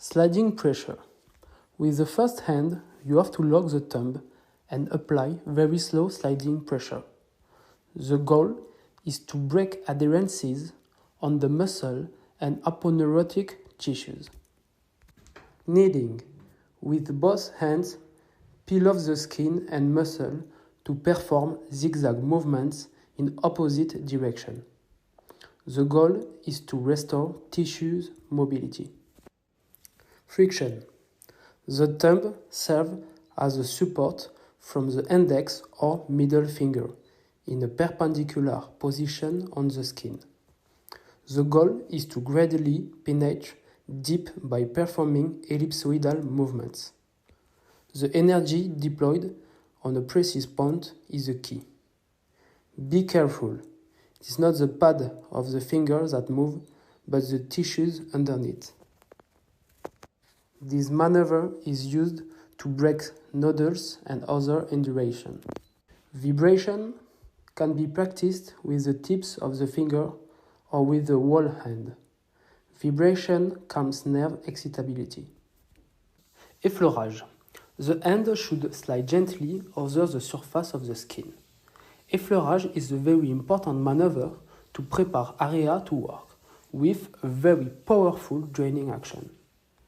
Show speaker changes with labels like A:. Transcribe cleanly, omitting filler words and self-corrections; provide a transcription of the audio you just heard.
A: Sliding pressure. With the first hand, you have to lock the thumb and apply very slow sliding pressure. The goal is to break adherences on the muscle and aponeurotic tissues. Kneading. With both hands, peel off the skin and muscle to perform zigzag movements in opposite direction. The goal is to restore tissues mobility. Friction. The thumb serves as a support from the index or middle finger in a perpendicular position on the skin. The goal is to gradually penetrate deep by performing ellipsoidal movements. The energy deployed on a precise point is the key. Be careful. It is not the pad of the finger that move, but the tissues underneath. This maneuver is used to break nodules and other induration. Vibration can be practiced with the tips of the finger or with the whole hand. Vibration calms nerve excitability. Effleurage. The hand should slide gently over the surface of the skin. Effleurage is a very important maneuver to prepare area to work with a very powerful draining action.